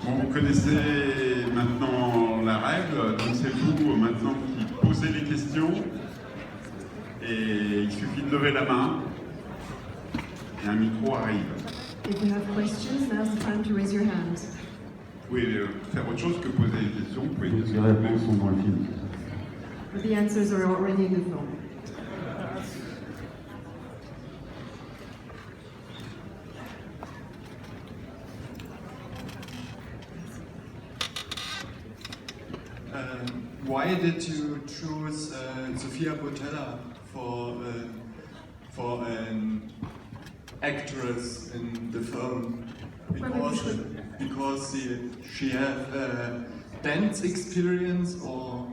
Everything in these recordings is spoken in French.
Bon, vous connaissez maintenant la règle, donc c'est vous maintenant qui posez les questions. Et il suffit de lever la main et un micro arrive. If you have questions, now's the time to raise your hand. Vous pouvez faire autre chose que poser des questions. Vous pouvez Les réponses sont dans le film. But the answers are already in the film. Why did you choose Sofia Boutella for an actress in the film? Because she have dance experience or?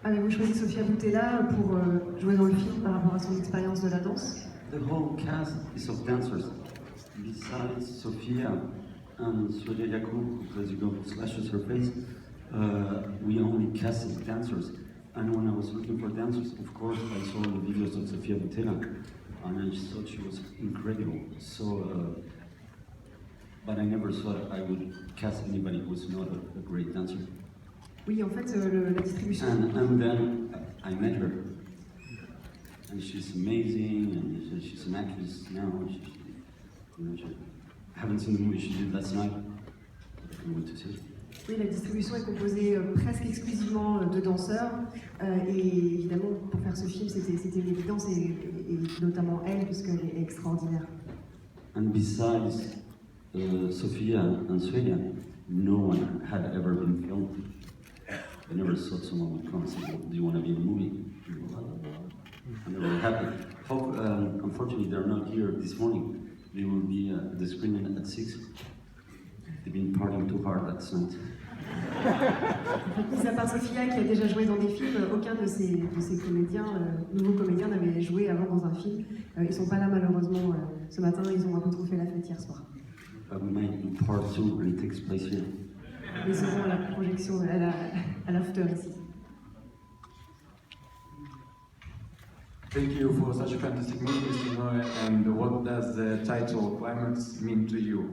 Avez-vous choisi Sofia Boutella pour jouer dans le film par rapport à son expérience de la danse? The whole cast is of dancers. Besides Sofia and Surya Yakub, because you go slashes her face, we only casted dancers. And when I was looking for dancers, of course, I saw the videos of Sofia Boutella, and I just thought she was incredible. So, but I never thought I would cast anybody who was not a great dancer. Oui, en fait, la distribution. And then I met her, and she's amazing, and she's an actress now. I haven't seen the movie she did last night, but I went to see it. Oui, la distribution est composée presque exclusivement de danseurs, et évidemment, pour faire ce film, c'était une évidence, et notamment elle, puisqu'elle est extraordinaire. And besides Sofia and Suelia, no one had ever been filmed. I never thought someone would come and say, "Do you want to be in a movie?" And they were happy. Unfortunately, they're not here this morning. They will be at the screening at 6. They've been partying too hard last night. Mis à part Sofia qui a déjà joué dans des films, aucun de ces comédiens, nouveaux comédiens, n'avait joué avant dans un film. Ils sont pas là malheureusement ce matin, ils ont un peu trop fait la fête hier soir. We might do part 2 and it takes place here. Ils seront à la projection, à l'after ici. Thank you for such a fantastic movie, Mr. Noé. And what does the title Climax mean to you?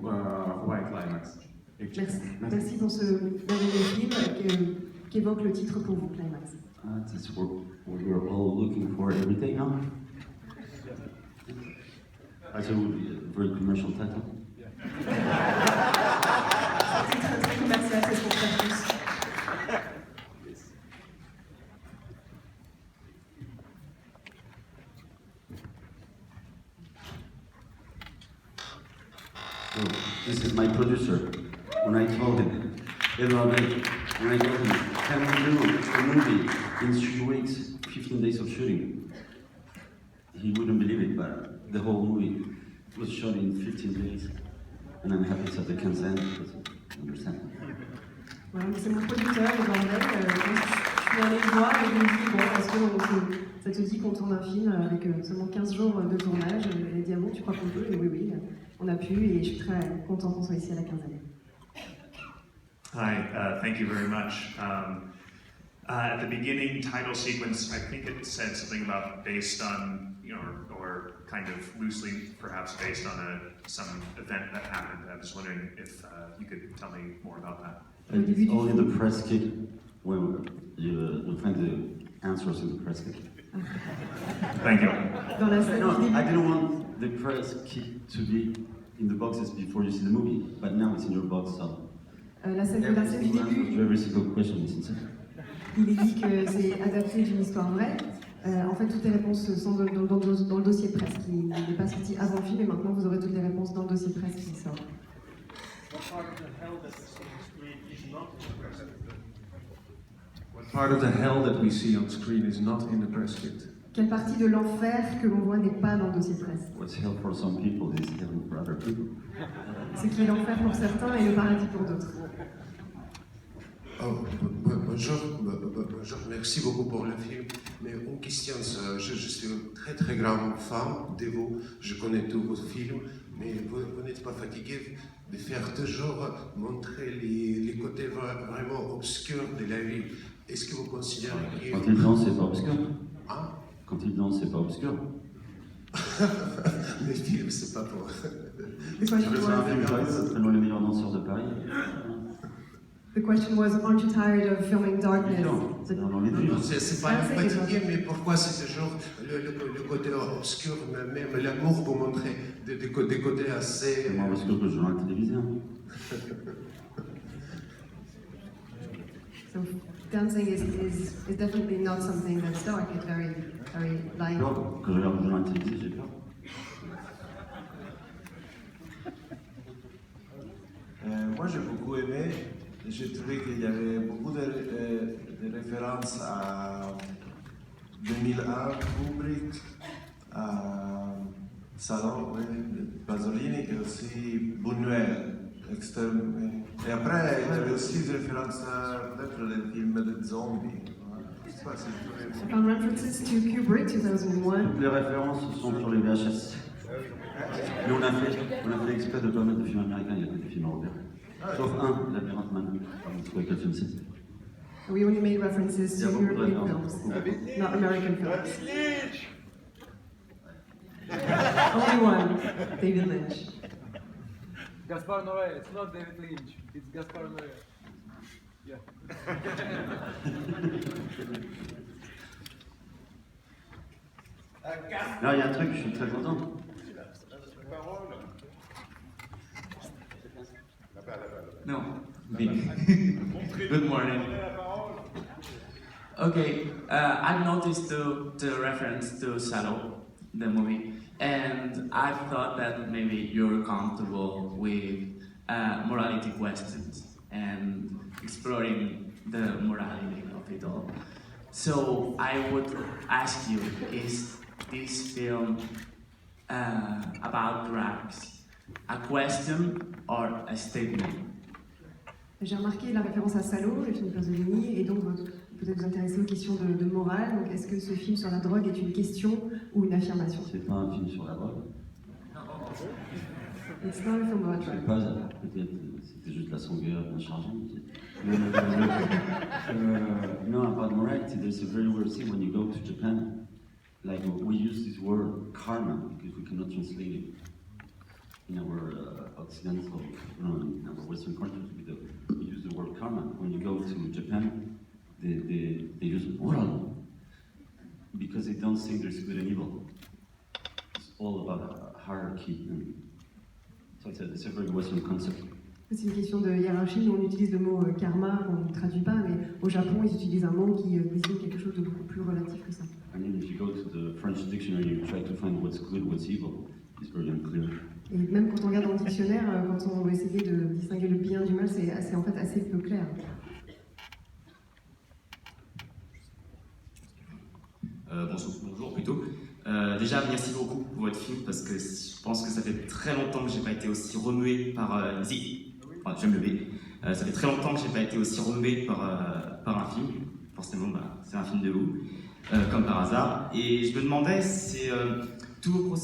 Why Climax? Merci. Merci pour ce merveilleux film qu'évoque le titre pour vous, Climax. That's what we're all looking for every day now. So it would be a very commercial title. C'est très commercial, c'est pour faire plus. So, this is my producer. When I told him, when I told him, can we do a movie in 3 weeks, 15 days of shooting? He wouldn't believe it, but the whole movie was shot in 15 days. And I'm happy that they can send because I understand. Voilà, c'est mon producteur, Bordel. Je suis allée le voir et il me dit, bon, est-ce que ça te dit qu'on tourne un film avec seulement 15 jours de tournage? Il a dit, ah bon, tu crois qu'on peut? Et oui, on a pu et je suis très content qu'on soit ici à la quinzaine. Hi, thank you very much. At the beginning title sequence, I think it said something about based on, or kind of loosely perhaps based on some event that happened. I was wondering if you could tell me more about that. It's all in the press kit. Well, you'll find the answers in the press kit. Thank you. Dans la scène No, du début, I didn't want the press kit to be in the boxes before you see the movie, but now it's in your box, so la scène du every début, single question is inside. il est dit que c'est adapté d'une histoire vraie. En fait, toutes les réponses sont dans le dossier de presse qui n'est pas sorti avant le film, et maintenant vous aurez toutes les réponses dans le dossier de presse qui sort. What part of the hell that we see on screen is not in the press kit? Quelle partie de l'enfer que l'on voit n'est pas dans le dossier de presse? What's hell for some people is heaven for other people. Ce qui est l'enfer pour certains et le paradis pour d'autres. Bonjour, merci beaucoup pour le film. Mais une question, je suis un très très grand fan de vous, je connais tous vos films, mais vous n'êtes pas fatigué de faire toujours montrer les côtés vraiment obscurs de la vie. Est-ce que vous considérez que... Quand il danse, c'est pas obscur. Hein? Quand il danse, c'est pas obscur. Les films, c'est pas pour... C'est quoi, Je fais un film joyeux, tellement les meilleurs danseurs de Paris. The question was, aren't you tired of filming darkness? Non, The- on en est Non, dit. non, c'est pas Ah, c'est quelque fatigué, chose. mais pourquoi c'est toujours le côté obscur, même l'amour vous montrer des côtés assez. C'est moins obscur que le journal télévisé. Hein. So dancing is definitely not something that's dark. It's very light. Peur, quand je regarde le journal télévisé, j'ai peur. Moi j'ai beaucoup aimé, j'ai trouvé qu'il y avait beaucoup de références à 2001, Kubrick, à Salon, oui, de Pasolini et aussi Buñuel, extrême. Et après il y avait aussi des références à peut-être les films de zombies. Je sais pas si I found references to Kubrick 2001. Toutes les références sont sur les VHS. Mais on a fait exprès de ne pas mettre de films américains, il y a que des films européens. Sauf un, Labyrinthe Man. Vous trouvez quel film c'est? We only made references Il y a to beaucoup de European références. films, not American films. Only one, David Lynch. Gaspar Noé, it's not David Lynch, it's Gaspar Noé. Yeah. Là, il y a un truc, je suis très content. No, me. Good morning. Okay, I've noticed the reference to Shadow, the movie, and I thought that maybe you're comfortable with morality questions and exploring the morality of it all. So I would ask you, is this film about drugs a question or a statement? J'ai remarqué la référence à Salo, le film de Pasolini, et donc peut-être vous intéresser aux questions de morale. Donc, est-ce que ce film sur la drogue est une question ou une affirmation? C'est pas un film sur la drogue. It's not a film about Je sais drugs. pas, peut-être c'était juste la sangueur bien chargée. No, about morality, there's a very weird thing when you go to Japan. Like we use this word karma because we cannot translate it in our Occidental, in our Western countries. We use the word karma. When you go to Japan, they use moral because they don't think there's good and evil. It's all about hierarchy. And so it's a very Western concept. C'est une question de hiérarchie. Nous, on utilise le mot karma, on ne traduit pas, mais au Japon, ils utilisent un mot qui désigne quelque chose de beaucoup plus relatif que ça. I mean, if you go to the French dictionary, you try to find what's good, what's evil. It's very unclear. Et même quand on regarde dans le dictionnaire, quand on veut essayer de distinguer le bien du mal, c'est en fait assez peu clair. Bonjour plutôt. Déjà, merci beaucoup pour votre film parce que je pense que ça fait très longtemps que j'ai pas été aussi remué par enfin, je vais me lever. Ça fait très longtemps que j'ai pas été aussi remué par un film. Forcément, c'est un film de vous, comme par hasard. Et je me demandais, c'est tous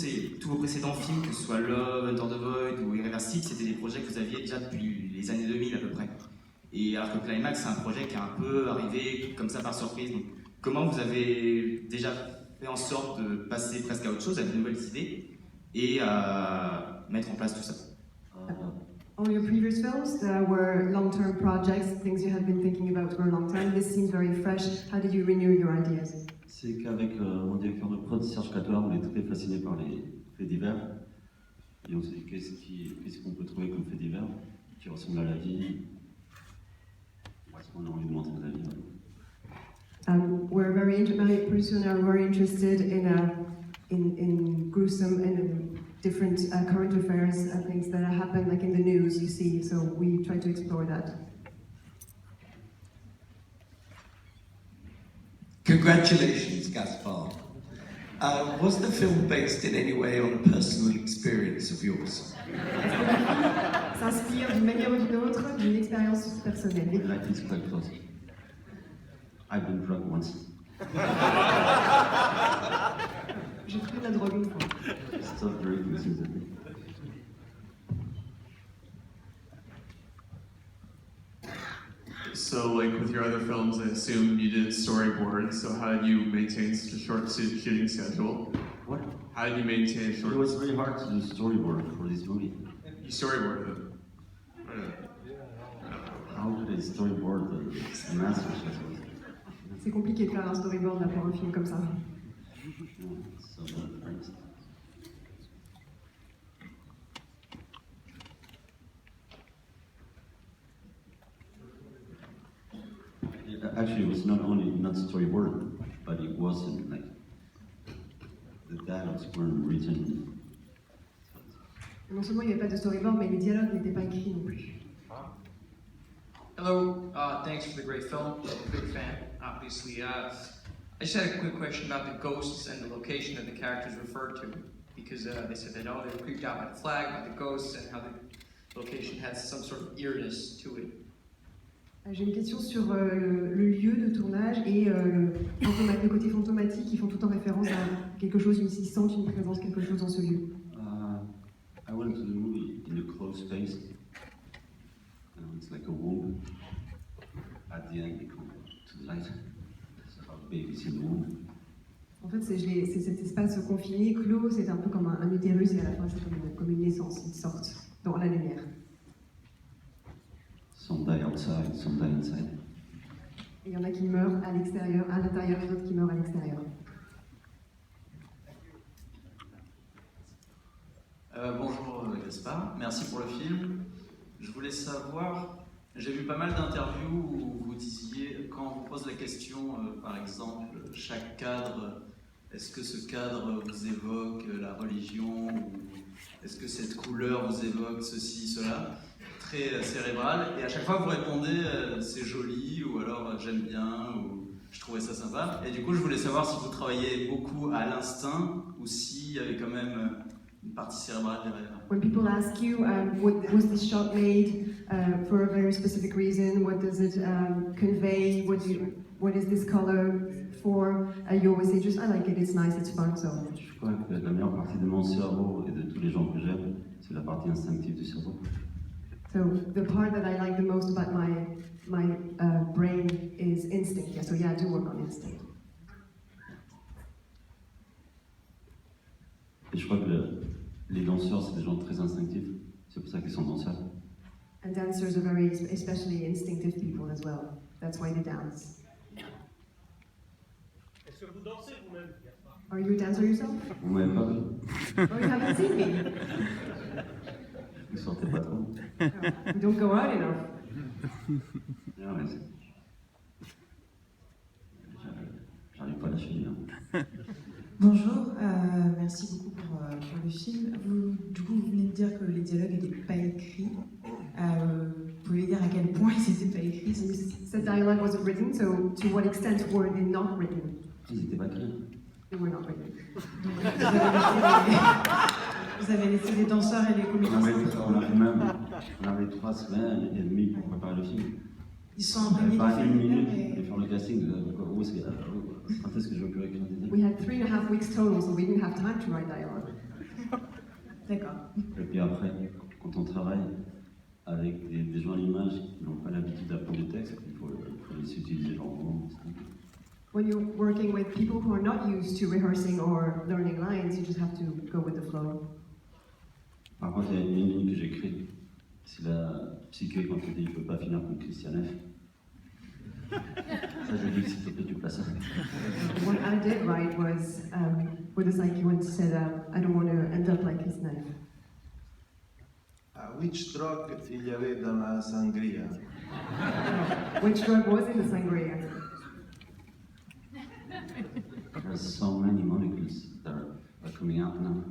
vos précédents films, que ce soit Love, Enter the Void ou Irreversible, c'était des projets que vous aviez déjà depuis les années 2000 à peu près. Et alors que Climax, c'est un projet qui est un peu arrivé comme ça par surprise. Donc, comment vous avez déjà fait en sorte de passer presque à autre chose, à de nouvelles idées, et à mettre en place tout ça? All your previous films were long-term projects, things you had been thinking about for a long time. This seems very fresh. How did you renew your ideas? C'est qu'avec mon directeur de prod, Serge Catoire, on est très fasciné par les faits divers. Et on s'est dit, qu'est-ce qu'on peut trouver comme faits divers qui ressemble à la vie? Est-ce qu'on a envie de montrer la vie? My producer and I are very interested in gruesome and different current affairs, things that happen like in the news, you see. So we try to explore that. Congratulations, Gaspar. Was the film based in any way on a personal experience of yours? S'inspire d'une manière ou d'une autre d'une expérience personnelle. Like it's quite close. I've been drugged once. J'ai pris de la drogue une fois. Stop drinking since then. So, like with your other films, I assume you did storyboards. So, how did you maintain such a short shooting schedule? What? How did you maintain a short? It was very hard to do storyboard for this movie. You storyboarded it. How did I the storyboard, it's a masterpiece. C'est compliqué de faire un storyboard là, pour un film comme ça. So thanks. Actually, it was not only not storyboard, but it wasn't like the dialogues weren't written. Non seulement il n'y avait pas de storyboard, mais les dialogues n'étaient pas écrits non plus. Hello, thanks for the great film. Big fan, obviously. I just had a quick question about the ghosts and the location that the characters referred to, because they said that they were creeped out by the flag, by the ghosts, and how the location had some sort of eeriness to it. J'ai une question sur le lieu de tournage et le côté fantomatique. Ils font tout en référence à quelque chose, ils sentent une présence, quelque chose dans ce lieu. I went to the movie in a closed space. It's like a womb. At the end, they come to the light. So how babies in the womb. En fait, c'est cet espace confiné, clos, c'est un peu comme un utérus et à la fin, c'est comme une naissance, ils sortent dans la lumière. Some die outside, some die inside. Et il y en a qui meurent à l'extérieur, à l'intérieur, et d'autres qui meurent à l'extérieur. Bonjour Gaspard, merci pour le film. Je voulais savoir, j'ai vu pas mal d'interviews où vous disiez, quand on vous pose la question, par exemple, chaque cadre, est-ce que ce cadre vous évoque la religion, ou est-ce que cette couleur vous évoque ceci, cela, très cérébral, et à chaque fois vous répondez c'est joli, ou alors j'aime bien, ou je trouvais ça sympa, et du coup je voulais savoir si vous travaillez beaucoup à l'instinct, ou s'il y avait quand même une partie cérébrale derrière. When people ask you, was this shot made for a very specific reason? What does it convey? What is this color for? You always say, just I like it, it's nice, it's fun. So. Je crois que la meilleure partie de mon cerveau et de tous les gens que j'aime, c'est la partie instinctive du cerveau. So the part that I like the most about my brain is instinct. Yeah, so yeah, I do work on instinct. Et je crois que les danseurs, c'est des gens très instinctifs. C'est pour ça qu'ils sont danseurs. And dancers are very, especially instinctive people as well. That's why they dance. Est-ce que vous dansez vous-même? Are you a dancer yourself? Vous m'avez pas vu? Oh, you haven't seen me? Vous sortez pas trop. You don't go out enough. Non, mais j'arrive pas à lâcher du bien. Bonjour, merci beaucoup pour le film. Du coup, vous venez de dire que les dialogues n'étaient pas écrits. Vous pouvez dire à quel point ils n'étaient pas écrits? The dialogue wasn't written, so to what extent were they not written? Ils n'étaient pas écrits. They were not written. Vous avez laissé les danseurs et les comédiens. On avait 3 semaines et demie pour préparer le film. Ils sont imprégnés pas du une film. minute et faire le casting. Quand est-ce que je vais pu écrire des dialogues? We had 3.5 weeks total, so we didn't have time to write dialogue. D'accord. Et puis après, quand on travaille avec des gens à l'image qui n'ont pas l'habitude d'apprendre des textes, il faut les utiliser lentement. When you're working with people who are not used to rehearsing or learning lines, you just have to go with the flow. Par contre, il y a une ligne que j'ai écrite, c'est la psyché quand on dit je ne peux pas finir comme Christian F. Ça, je dis s'il te plaît, tu places ça. What I did write was with the psyche when he said, I don't want to end up like his knife. Which drug il y avait dans la sangria? Which drug was in the sangria? There's so many molecules that are coming out now.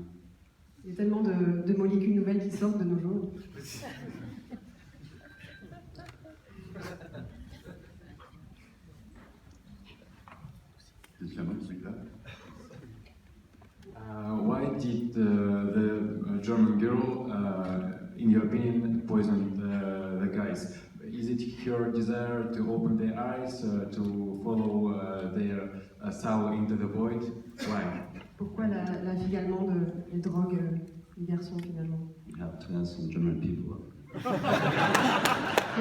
Il y a tellement de molécules nouvelles qui sortent de nos jours. Why did the German girl, in your opinion, poison the guys? Is it her desire to open their eyes, to follow their soul into the void? Why? Pourquoi la fille allemande les drogue les garçons finalement? You have to ask some German people. On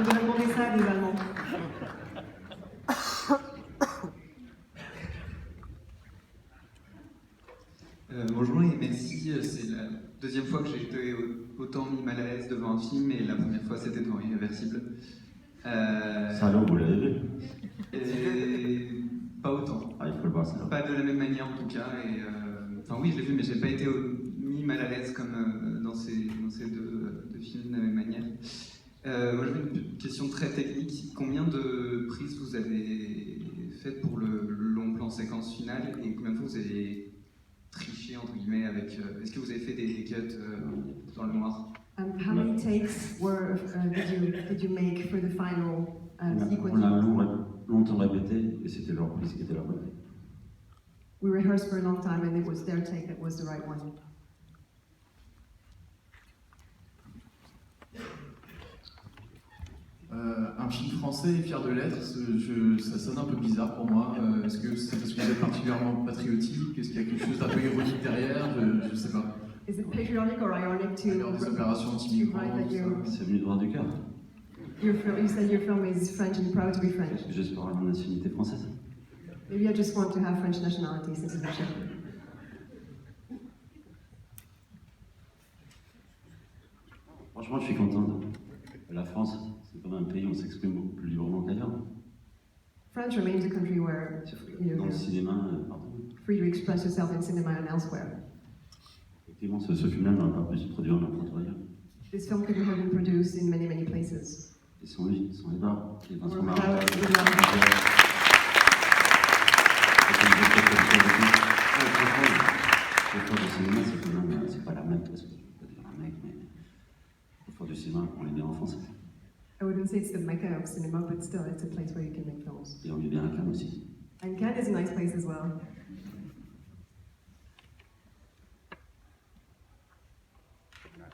devrait demander ça à des Allemands. Bonjour et merci, c'est la deuxième fois que j'ai été autant mis mal à l'aise devant un film et la première fois c'était devant Irréversible. Salaud, vous l'avez vu? Pas autant. Ah, il faut le voir, ça. Pas de la même manière en tout cas. Enfin oui, je l'ai vu, mais j'ai pas été ni mal à l'aise comme dans ces deux films de la même manière. Moi j'avais une question très technique. Combien de prises vous avez faites pour le long plan séquence finale et combien de fois vous avez triché entre guillemets avec est-ce que vous avez fait des cuts dans le noir? How many takes did you make for the final sequence? On a longtemps répété et c'était leur prise qui était la bonne. We rehearsed for a long time and it was their take that was the right one. Un film français et fier de l'être, ça sonne un peu bizarre pour moi. Est-ce que c'est parce que vous êtes particulièrement patriotique? Est-ce qu'il y a quelque chose d'un peu ironique derrière? Je sais pas. Is it patriotic or ironic to des opérations anti-migrants, c'est venu droit du cœur. You said your film is French and proud to be French. Juste pour avoir la nationalité française. Maybe I just want to have French nationality, citizenship. Franchement, je suis content. La France, c'est quand même un pays où on s'exprime beaucoup plus librement qu'ailleurs. France remains a country where Dans le cinéma, free to express yourself in cinema and elsewhere. effectivement, ce film-là n'aurait pas pu se produire n'importe où ailleurs. This film could have been produced in many, many places. Et sans lui, sans les bars, les Vincent Or Martin. L'effort du cinéma, c'est quand même, c'est pas la même, parce que je peux pas dire un mec, mais l'effort du cinéma, on est bien en France. I wouldn't say it's the mecca of cinema, but still it's a place where you can make films. Et on est bien à Cannes aussi. And Cannes is a nice place as well.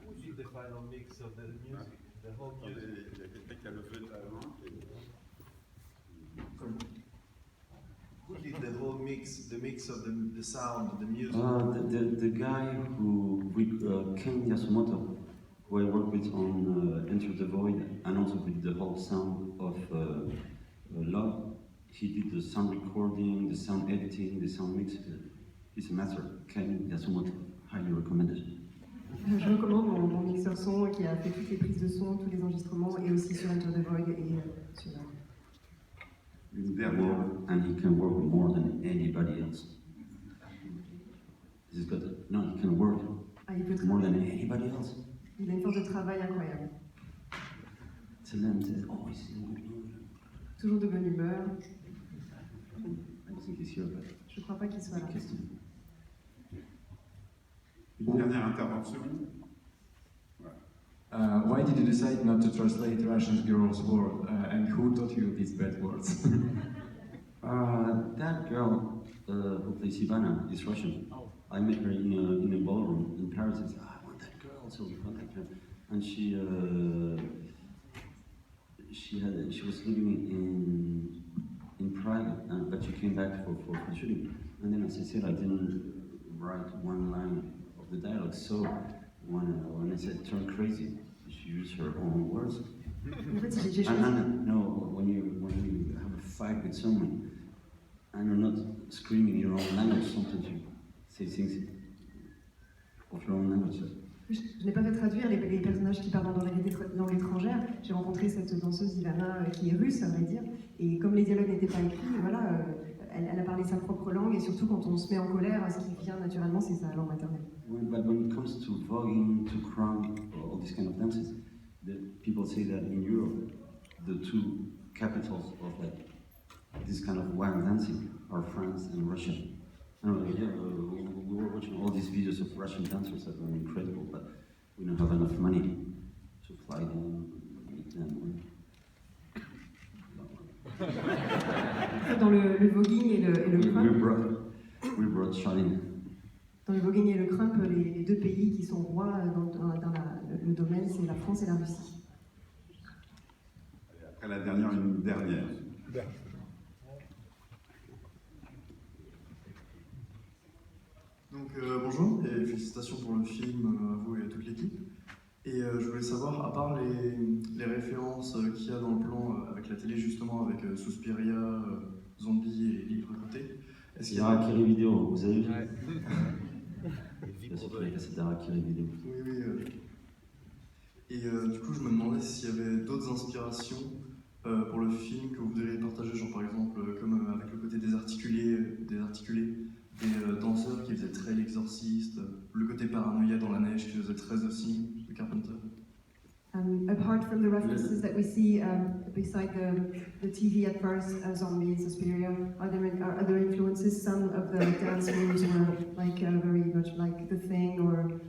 Who did the final mix of the music? The whole music? Who did the whole mix, the mix of the sound, the music? The guy who, Ken Yasumoto, who I worked with on Enter the Void, and also with the whole sound of Love, he did the sound recording, the sound editing, the sound mix. He's a master, Ken Yasumoto, highly recommended. Je recommande mon mixeur son qui a fait toutes les prises de son, tous les enregistrements, et aussi sur Enter the Void et sur... Une dernière, and he can work more than anybody else. He's got, no, he can work more than anybody else. Il a une force de travail incroyable. Talented, always in good mood. Toujours de bonne humeur. I don't think he's here, but Je ne crois pas qu'il soit là. Une dernière intervention. Why did you decide not to translate Russian Girls' World, and who taught you these bad words? That girl who plays Ivana is Russian. I met her in a ballroom in Paris. I said, I want that girl, so we contacted her. And she was living in Prague, but she came back for shooting. And then, as I said, I didn't write one line of the dialogue, so when I said turn crazy, she used her own words. No, when you have a fight with someone and you're not screaming your own language, sometimes you say things of your own language. Je n'ai pas fait traduire les personnages qui parlent dans la langue étrangère. J'ai rencontré cette danseuse Ivana qui est russe, à vrai dire, et comme les dialogues n'étaient pas écrits, voilà, elle a parlé sa propre langue, et surtout quand on se met en colère, ce qui vient naturellement, c'est sa langue maternelle. But when it comes to voguing, to crumb, all these kind of dances, people say that in Europe, the two capitals of like this kind of wild dancing are France and Russia. We were watching all these videos of Russian dancers that were incredible, but we don't have enough money to fly them, meet them. Dans le voguing et le crump, we brought Charlene. Dans le voguing et le crump, les deux pays qui sont rois dans le domaine, c'est la France et la Russie. Après la dernière, une dernière. Donc bonjour et félicitations pour le film, à vous et à toute l'équipe. Et je voulais savoir, à part les références qu'il y a dans le plan avec la télé justement, avec Suspiria, Zombie et Libre Côté, est-ce qu'il y a... Harakiri vidéo, vous avez vu? Ouais. C'est Harakiri vidéo. Oui. Et du coup, je me demandais s'il y avait d'autres inspirations pour le film que vous voudriez partager, genre par exemple comme avec le côté désarticulé, des danseurs qui faisaient très l'exorciste, le côté paranoïa dans la neige qui faisait très aussi de Carpenter. Apart from the references that we see beside the TV at first, Zombie, Suspiria, are there other influences? Some of the dance moves were like very much like The Thing or.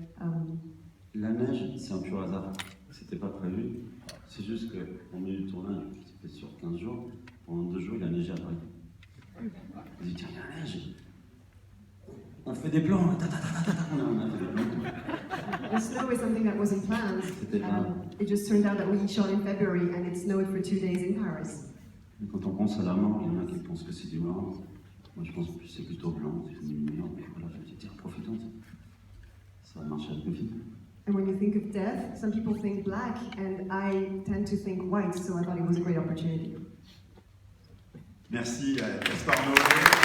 La neige, c'est un pur hasard. C'était pas prévu. C'est juste qu'au milieu du tournage, c'était sur 15 jours. Pendant 2 jours, il a neigé à Paris. On dit tiens, il y a la neige. On fait des plans. On a fait des plans. The snow is something that wasn't planned. It just turned out that we shot in February and it snowed for 2 days in Paris. Et quand on pense à la mort, il y en a qui pensent que c'est du mort. Moi, je pense que c'est plutôt blanc, c'est une lumière. Mais voilà, je me dis tiens, profitons. Ça va marcher avec le film. And when you think of death, some people think black, and I tend to think white, so I thought it was a great opportunity. Merci à Gaspard Noé.